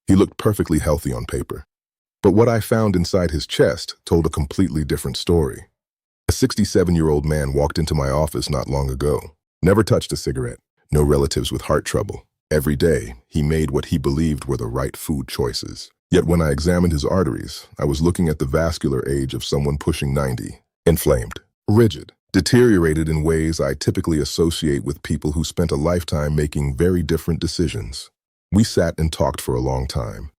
He looked perfectly healthy on paper. But what I found inside his chest told a completely different story. A 67-year-old man walked into my office not long ago. Never touched a cigarette. No relatives with heart trouble. Every day, he made what he believed were the right food choices. Yet when I examined his arteries, I was looking at the vascular age of someone pushing 90. Inflamed, rigid, deteriorated in ways I typically associate with people who spent a lifetime making very different decisions. We sat and talked for a long time.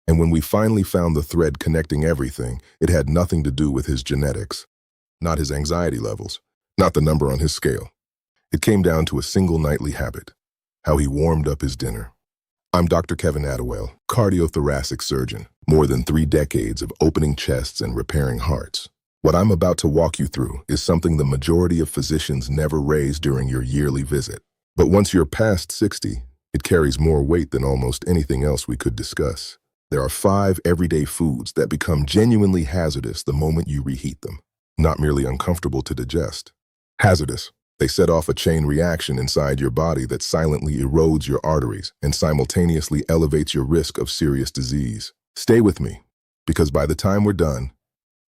And when we finally found the thread connecting everything, it had nothing to do with his genetics, not his anxiety levels, not the number on his scale. It came down to a single nightly habit, how he warmed up his dinner. I'm Dr. Kevin Adewale, cardiothoracic surgeon, more than 3 decades of opening chests and repairing hearts. What I'm about to walk you through is something the majority of physicians never raise during your yearly visit. But once you're past 60, it carries more weight than almost anything else we could discuss. There are 5 everyday foods that become genuinely hazardous the moment you reheat them, not merely uncomfortable to digest. Hazardous. They set off a chain reaction inside your body that silently erodes your arteries and simultaneously elevates your risk of serious disease. Stay with me, because by the time we're done,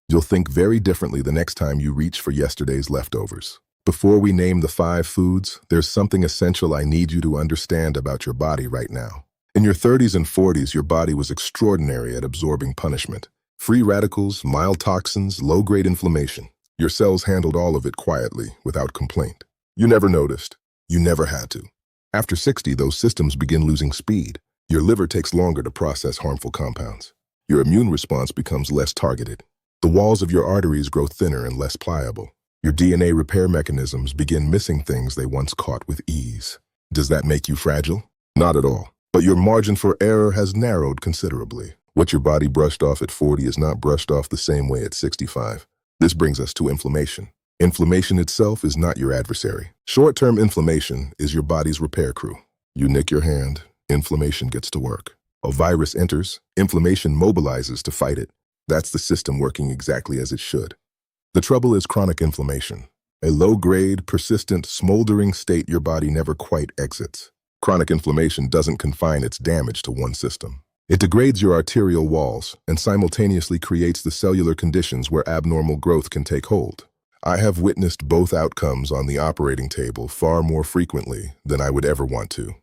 you'll think very differently the next time you reach for yesterday's leftovers. Before we name the 5 foods, there's something essential I need you to understand about your body right now. In your 30s and 40s, your body was extraordinary at absorbing punishment. Free radicals, mild toxins, low-grade inflammation. Your cells handled all of it quietly, without complaint. You never noticed. You never had to. After 60, those systems begin losing speed. Your liver takes longer to process harmful compounds. Your immune response becomes less targeted. The walls of your arteries grow thinner and less pliable. Your DNA repair mechanisms begin missing things they once caught with ease. Does that make you fragile? Not at all. But your margin for error has narrowed considerably. What your body brushed off at 40 is not brushed off the same way at 65. This brings us to inflammation. Inflammation itself is not your adversary. Short-term inflammation is your body's repair crew. You nick your hand, inflammation gets to work. A virus enters, inflammation mobilizes to fight it. That's the system working exactly as it should. The trouble is chronic inflammation, a low-grade, persistent, smoldering state your body never quite exits. Chronic inflammation doesn't confine its damage to one system. It degrades your arterial walls and simultaneously creates the cellular conditions where abnormal growth can take hold. I have witnessed both outcomes on the operating table far more frequently than I would ever want to.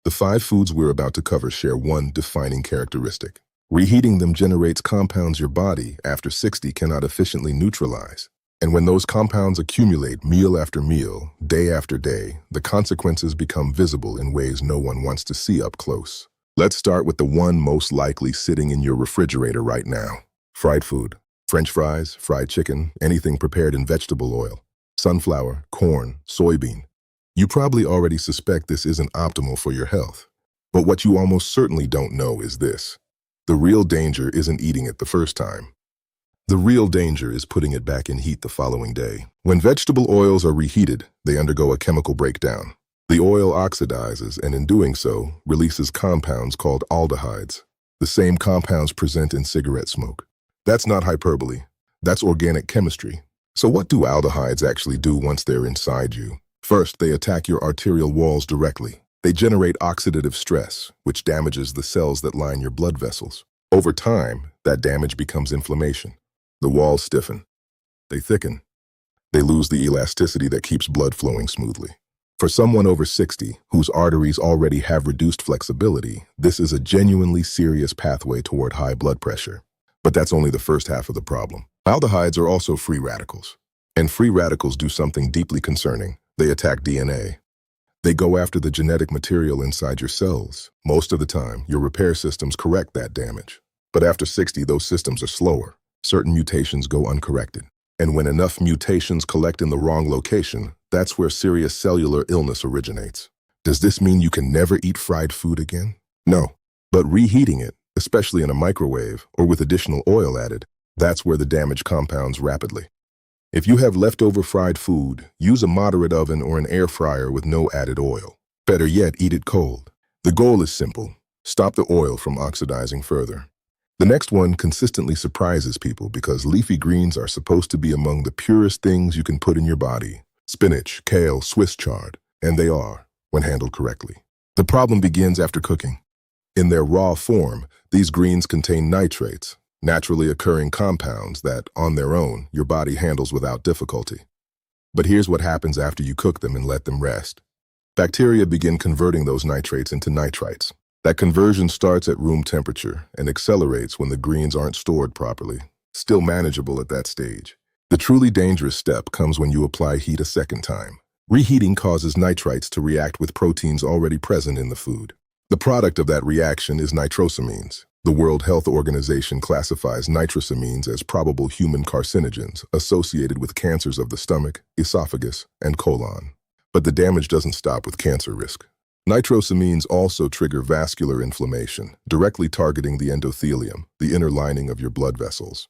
The 5 foods we're about to cover share one defining characteristic. Reheating them generates compounds your body after 60 cannot efficiently neutralize. And when those compounds accumulate meal after meal, day after day, the consequences become visible in ways no one wants to see up close. Let's start with the one most likely sitting in your refrigerator right now. Fried food. French fries, fried chicken, anything prepared in vegetable oil. Sunflower, corn, soybean. You probably already suspect this isn't optimal for your health. But what you almost certainly don't know is this. The real danger isn't eating it the first time. The real danger is putting it back in heat the following day. When vegetable oils are reheated, they undergo a chemical breakdown. The oil oxidizes and in doing so, releases compounds called aldehydes. The same compounds present in cigarette smoke. That's not hyperbole. That's organic chemistry. So what do aldehydes actually do once they're inside you? First, they attack your arterial walls directly. They generate oxidative stress, which damages the cells that line your blood vessels. Over time, that damage becomes inflammation. The walls stiffen. They thicken. They lose the elasticity that keeps blood flowing smoothly. For someone over 60, whose arteries already have reduced flexibility, this is a genuinely serious pathway toward high blood pressure. But that's only the first half of the problem. Aldehydes are also free radicals. And free radicals do something deeply concerning. They attack DNA. They go after the genetic material inside your cells. Most of the time, your repair systems correct that damage. But after 60, those systems are slower. Certain mutations go uncorrected. And when enough mutations collect in the wrong location, that's where serious cellular illness originates. Does this mean you can never eat fried food again? No. But reheating it, especially in a microwave or with additional oil added, that's where the damage compounds rapidly. If you have leftover fried food, use a moderate oven or an air fryer with no added oil. Better yet, eat it cold. The goal is simple. Stop the oil from oxidizing further. The next one consistently surprises people because leafy greens are supposed to be among the purest things you can put in your body. Spinach, kale, Swiss chard, and they are, when handled correctly. The problem begins after cooking. In their raw form, these greens contain nitrates, naturally occurring compounds that, on their own, your body handles without difficulty. But here's what happens after you cook them and let them rest. Bacteria begin converting those nitrates into nitrites. That conversion starts at room temperature and accelerates when the greens aren't stored properly, still manageable at that stage. The truly dangerous step comes when you apply heat a second time. Reheating causes nitrites to react with proteins already present in the food. The product of that reaction is nitrosamines. The World Health Organization classifies nitrosamines as probable human carcinogens associated with cancers of the stomach, esophagus, and colon. But the damage doesn't stop with cancer risk. Nitrosamines also trigger vascular inflammation, directly targeting the endothelium, the inner lining of your blood vessels.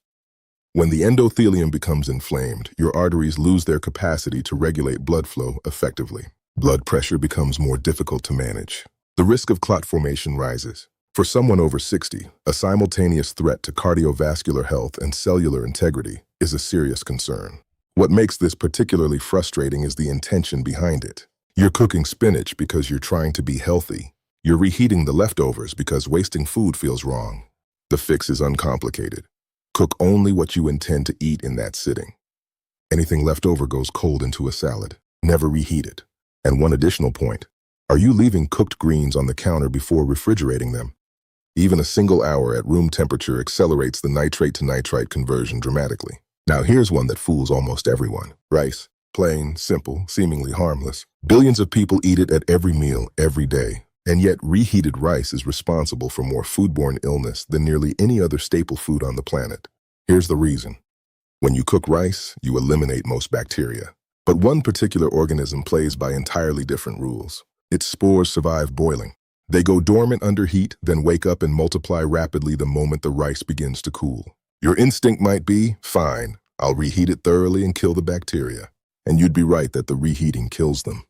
When the endothelium becomes inflamed, your arteries lose their capacity to regulate blood flow effectively. Blood pressure becomes more difficult to manage. The risk of clot formation rises. For someone over 60, a simultaneous threat to cardiovascular health and cellular integrity is a serious concern. What makes this particularly frustrating is the intention behind it. You're cooking spinach because you're trying to be healthy. You're reheating the leftovers because wasting food feels wrong. The fix is uncomplicated. Cook only what you intend to eat in that sitting. Anything left over goes cold into a salad. Never reheat it. And one additional point. Are you leaving cooked greens on the counter before refrigerating them? Even a single hour at room temperature accelerates the nitrate to nitrite conversion dramatically. Now here's one that fools almost everyone. Rice. Plain, simple, seemingly harmless. Billions of people eat it at every meal, every day. And yet reheated rice is responsible for more foodborne illness than nearly any other staple food on the planet. Here's the reason. When you cook rice, you eliminate most bacteria. But one particular organism plays by entirely different rules. Its spores survive boiling. They go dormant under heat, then wake up and multiply rapidly the moment the rice begins to cool. Your instinct might be, fine, I'll reheat it thoroughly and kill the bacteria. And you'd be right that the reheating kills them.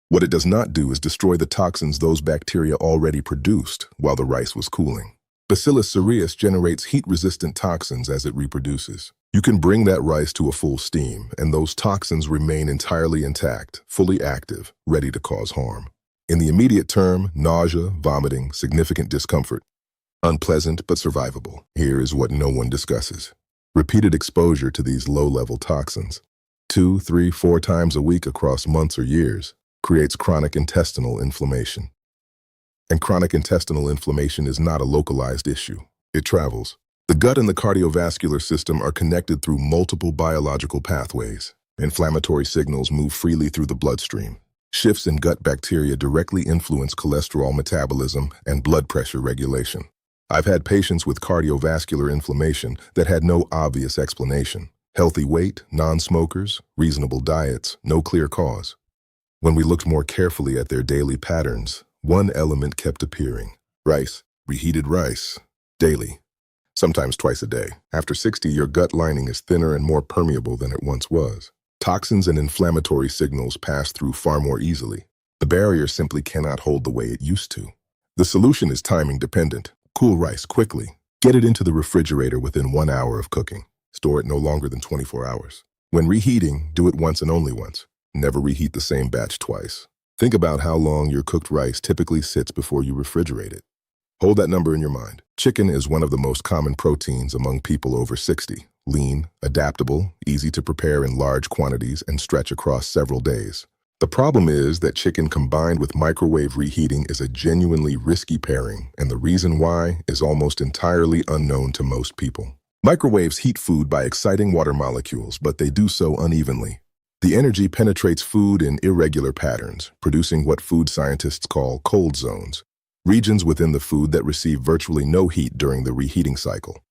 What it does not do is destroy the toxins those bacteria already produced while the rice was cooling. Bacillus cereus generates heat-resistant toxins as it reproduces. You can bring that rice to a full steam, and those toxins remain entirely intact, fully active, ready to cause harm. In the immediate term, nausea, vomiting, significant discomfort. Unpleasant but survivable. Here is what no one discusses. Repeated exposure to these low-level toxins, 2, 3, 4 times a week across months or years, creates chronic intestinal inflammation. And chronic intestinal inflammation is not a localized issue. It travels. The gut and the cardiovascular system are connected through multiple biological pathways. Inflammatory signals move freely through the bloodstream. Shifts in gut bacteria directly influence cholesterol metabolism and blood pressure regulation. I've had patients with cardiovascular inflammation that had no obvious explanation. Healthy weight, non-smokers, reasonable diets, no clear cause. When we looked more carefully at their daily patterns, one element kept appearing. Rice, reheated rice, daily, sometimes twice a day. After 60, your gut lining is thinner and more permeable than it once was. Toxins and inflammatory signals pass through far more easily. The barrier simply cannot hold the way it used to. The solution is timing dependent. Cool rice quickly. Get it into the refrigerator within 1 hour of cooking. Store it no longer than 24 hours. When reheating, do it once and only once. Never reheat the same batch twice. Think about how long your cooked rice typically sits before you refrigerate it. Hold that number in your mind. Chicken is one of the most common proteins among people over 60. Lean, adaptable, easy to prepare in large quantities and stretch across several days. The problem is that chicken combined with microwave reheating is a genuinely risky pairing, and the reason why is almost entirely unknown to most people. Microwaves heat food by exciting water molecules, but they do so unevenly. The energy penetrates food in irregular patterns, producing what food scientists call cold zones, regions within the food that receive virtually no heat during the reheating cycle.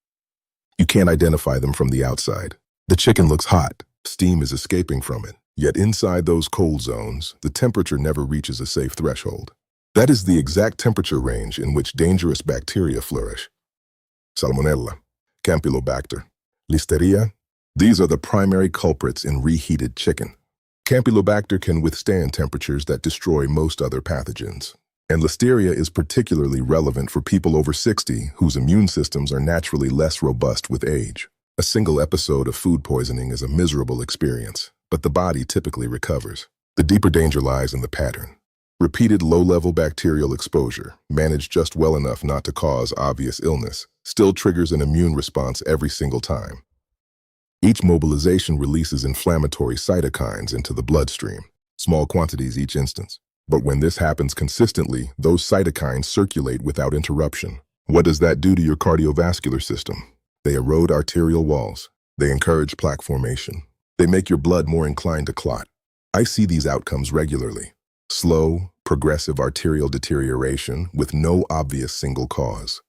You can't identify them from the outside. The chicken looks hot, steam is escaping from it, yet inside those cold zones, the temperature never reaches a safe threshold. That is the exact temperature range in which dangerous bacteria flourish. Salmonella, Campylobacter, Listeria. These are the primary culprits in reheated chicken. Campylobacter can withstand temperatures that destroy most other pathogens. And Listeria is particularly relevant for people over 60 whose immune systems are naturally less robust with age. A single episode of food poisoning is a miserable experience, but the body typically recovers. The deeper danger lies in the pattern. Repeated low-level bacterial exposure, managed just well enough not to cause obvious illness, still triggers an immune response every single time. Each mobilization releases inflammatory cytokines into the bloodstream, small quantities each instance. But when this happens consistently, those cytokines circulate without interruption. What does that do to your cardiovascular system? They erode arterial walls. They encourage plaque formation. They make your blood more inclined to clot. I see these outcomes regularly. Slow, progressive arterial deterioration with no obvious single cause.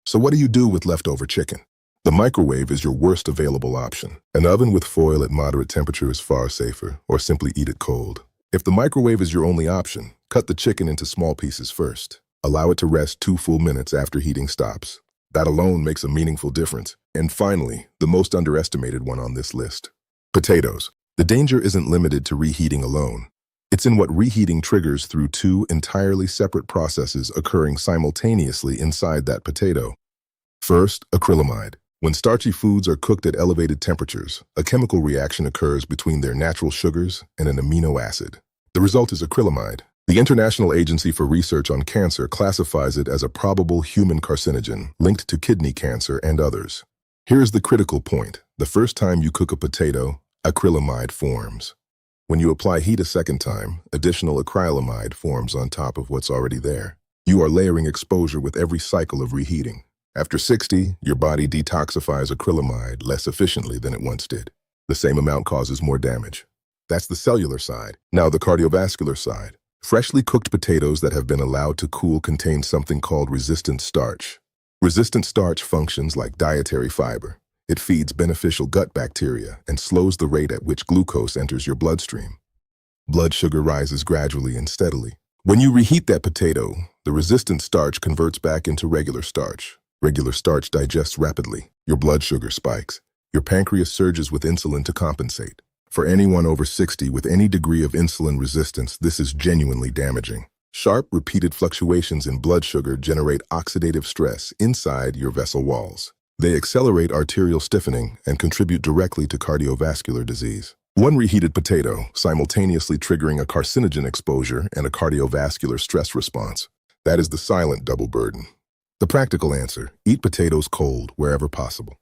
So what do you do with leftover chicken? The microwave is your worst available option. An oven with foil at moderate temperature is far safer, or simply eat it cold. If the microwave is your only option, cut the chicken into small pieces first. Allow it to rest 2 full minutes after heating stops. That alone makes a meaningful difference. And finally, the most underestimated one on this list. Potatoes. The danger isn't limited to reheating alone. It's in what reheating triggers through 2 entirely separate processes occurring simultaneously inside that potato. First, acrylamide. When starchy foods are cooked at elevated temperatures, a chemical reaction occurs between their natural sugars and an amino acid. The result is acrylamide. The International Agency for Research on Cancer classifies it as a probable human carcinogen linked to kidney cancer and others. Here's the critical point. The first time you cook a potato, acrylamide forms. When you apply heat a second time, additional acrylamide forms on top of what's already there. You are layering exposure with every cycle of reheating. After 60, your body detoxifies acrylamide less efficiently than it once did. The same amount causes more damage. That's the cellular side. Now the cardiovascular side. Freshly cooked potatoes that have been allowed to cool contain something called resistant starch. Resistant starch functions like dietary fiber. It feeds beneficial gut bacteria and slows the rate at which glucose enters your bloodstream. Blood sugar rises gradually and steadily. When you reheat that potato, the resistant starch converts back into regular starch. Regular starch digests rapidly. Your blood sugar spikes. Your pancreas surges with insulin to compensate. For anyone over 60 with any degree of insulin resistance, this is genuinely damaging. Sharp, repeated fluctuations in blood sugar generate oxidative stress inside your vessel walls. They accelerate arterial stiffening and contribute directly to cardiovascular disease. One reheated potato, simultaneously triggering a carcinogen exposure and a cardiovascular stress response. That is the silent double burden. The practical answer: eat potatoes cold wherever possible.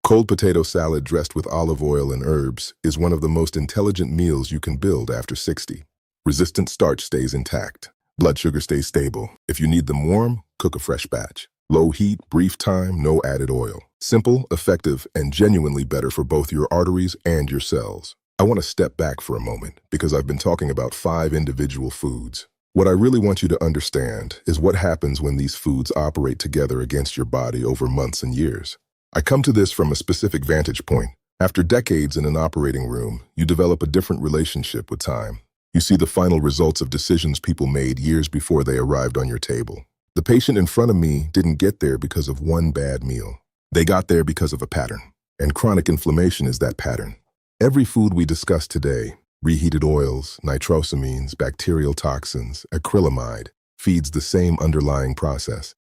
Cold potato salad dressed with olive oil and herbs is one of the most intelligent meals you can build after 60. Resistant starch stays intact. Blood sugar stays stable. If you need them warm, cook a fresh batch. Low heat, brief time, no added oil. Simple, effective, and genuinely better for both your arteries and your cells. I want to step back for a moment because I've been talking about 5 individual foods. What I really want you to understand is what happens when these foods operate together against your body over months and years. I come to this from a specific vantage point. After decades in an operating room, you develop a different relationship with time. You see the final results of decisions people made years before they arrived on your table. The patient in front of me didn't get there because of one bad meal. They got there because of a pattern. And chronic inflammation is that pattern. Every food we discuss today, reheated oils, nitrosamines, bacterial toxins, acrylamide, feeds the same underlying process.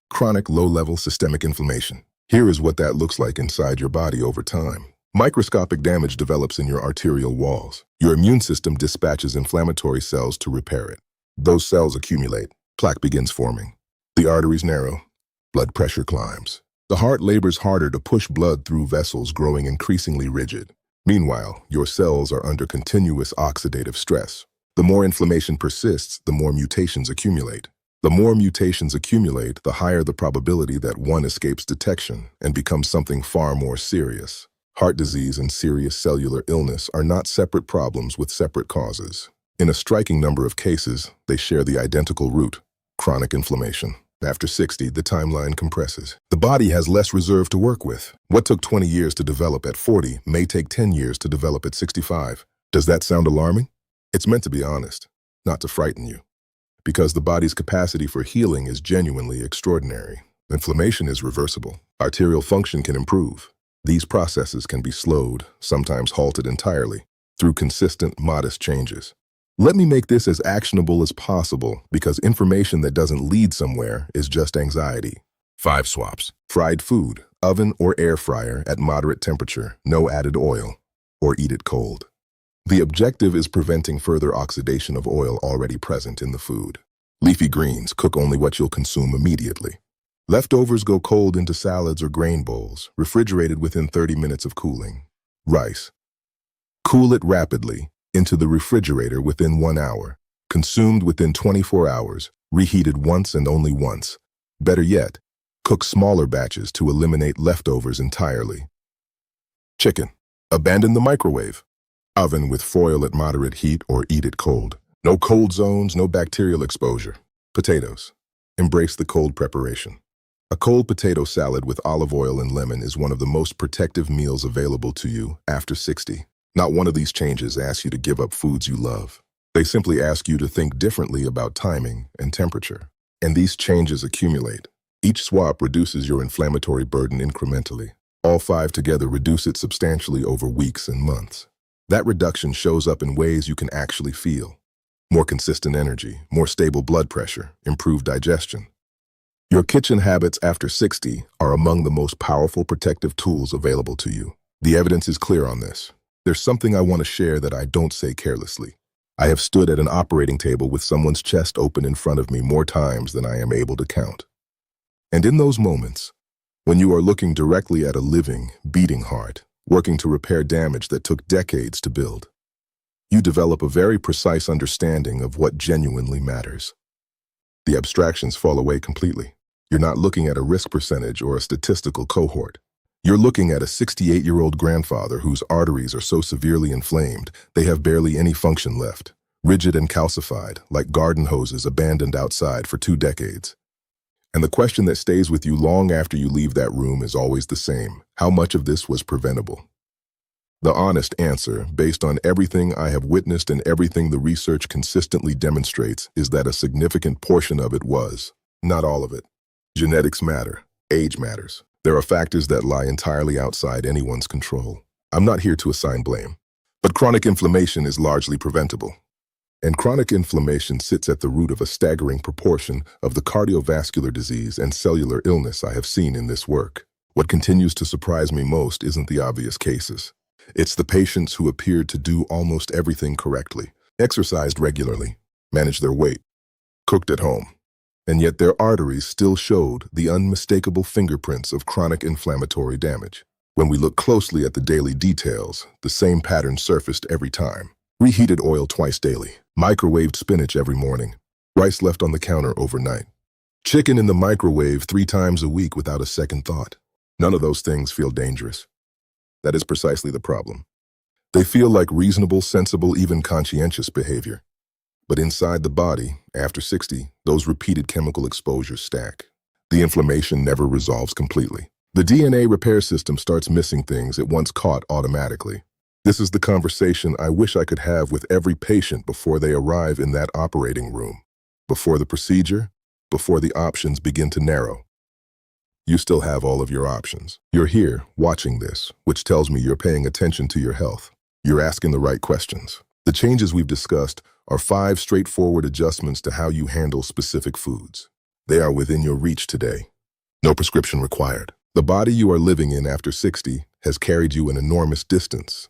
Chronic low-level systemic inflammation. Here is what that looks like inside your body over time. Microscopic damage develops in your arterial walls. Your immune system dispatches inflammatory cells to repair it. Those cells accumulate. Plaque begins forming. The arteries narrow. Blood pressure climbs. The heart labors harder to push blood through vessels growing increasingly rigid. Meanwhile, your cells are under continuous oxidative stress. The more inflammation persists, the more mutations accumulate. The more mutations accumulate, the higher the probability that one escapes detection and becomes something far more serious. Heart disease and serious cellular illness are not separate problems with separate causes. In a striking number of cases, they share the identical root: chronic inflammation. After 60, the timeline compresses. The body has less reserve to work with. What took 20 years to develop at 40 may take 10 years to develop at 65. Does that sound alarming? It's meant to be honest, not to frighten you. Because the body's capacity for healing is genuinely extraordinary. Inflammation is reversible. Arterial function can improve. These processes can be slowed, sometimes halted entirely, through consistent, modest changes. Let me make this as actionable as possible because information that doesn't lead somewhere is just anxiety. 5 swaps. Fried food, oven or air fryer at moderate temperature, no added oil, or eat it cold. The objective is preventing further oxidation of oil already present in the food. Leafy greens cook only what you'll consume immediately. Leftovers go cold into salads or grain bowls, refrigerated within 30 minutes of cooling. Rice. Cool it rapidly into the refrigerator within 1 hour. Consumed within 24 hours, reheated once and only once. Better yet, cook smaller batches to eliminate leftovers entirely. Chicken. Abandon the microwave. Oven with foil at moderate heat or eat it cold. No cold zones, no bacterial exposure. Potatoes. Embrace the cold preparation. A cold potato salad with olive oil and lemon is one of the most protective meals available to you after 60. Not one of these changes asks you to give up foods you love. They simply ask you to think differently about timing and temperature. And these changes accumulate. Each swap reduces your inflammatory burden incrementally. All 5 together reduce it substantially over weeks and months. That reduction shows up in ways you can actually feel. More consistent energy, more stable blood pressure, improved digestion. Your kitchen habits after 60 are among the most powerful protective tools available to you. The evidence is clear on this. There's something I want to share that I don't say carelessly. I have stood at an operating table with someone's chest open in front of me more times than I am able to count. And in those moments, when you are looking directly at a living, beating heart, working to repair damage that took decades to build, you develop a very precise understanding of what genuinely matters. The abstractions fall away completely. You're not looking at a risk percentage or a statistical cohort. You're looking at a 68-year-old grandfather whose arteries are so severely inflamed they have barely any function left, rigid and calcified, like garden hoses abandoned outside for 2 decades. And the question that stays with you long after you leave that room is always the same: how much of this was preventable? The honest answer, based on everything I have witnessed and everything the research consistently demonstrates, is that a significant portion of it was. Not all of it. Genetics matter. Age matters. There are factors that lie entirely outside anyone's control. I'm not here to assign blame. But chronic inflammation is largely preventable. And chronic inflammation sits at the root of a staggering proportion of the cardiovascular disease and cellular illness I have seen in this work. What continues to surprise me most isn't the obvious cases. It's the patients who appeared to do almost everything correctly, exercised regularly, managed their weight, cooked at home, and yet their arteries still showed the unmistakable fingerprints of chronic inflammatory damage. When we look closely at the daily details, the same pattern surfaced every time. Reheated oil twice daily, microwaved spinach every morning, rice left on the counter overnight, chicken in the microwave 3 times a week without a second thought. None of those things feel dangerous. That is precisely the problem. They feel like reasonable, sensible, even conscientious behavior. But inside the body, after 60, those repeated chemical exposures stack. The inflammation never resolves completely. The DNA repair system starts missing things it once caught automatically. This is the conversation I wish I could have with every patient before they arrive in that operating room, before the procedure, before the options begin to narrow. You still have all of your options. You're here, watching this, which tells me you're paying attention to your health. You're asking the right questions. The changes we've discussed are 5 straightforward adjustments to how you handle specific foods. They are within your reach today. No prescription required. The body you are living in after 60 has carried you an enormous distance,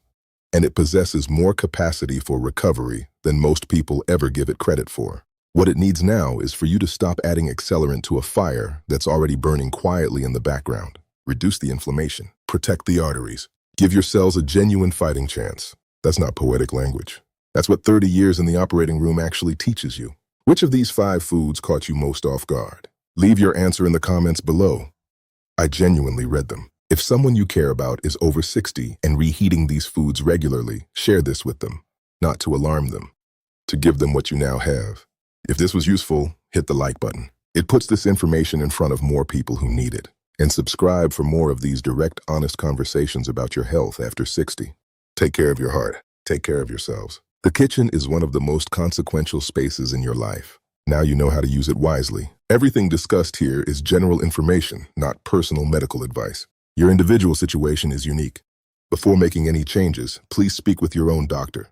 and it possesses more capacity for recovery than most people ever give it credit for. What it needs now is for you to stop adding accelerant to a fire that's already burning quietly in the background. Reduce the inflammation. Protect the arteries. Give your cells a genuine fighting chance. That's not poetic language. That's what 30 years in the operating room actually teaches you. Which of these 5 foods caught you most off guard? Leave your answer in the comments below. I genuinely read them. If someone you care about is over 60 and reheating these foods regularly, share this with them. Not to alarm them, to give them what you now have. If this was useful, hit the like button. It puts this information in front of more people who need it. And subscribe for more of these direct, honest conversations about your health after 60. Take care of your heart. Take care of yourselves. The kitchen is one of the most consequential spaces in your life. Now you know how to use it wisely. Everything discussed here is general information, not personal medical advice. Your individual situation is unique. Before making any changes, please speak with your own doctor.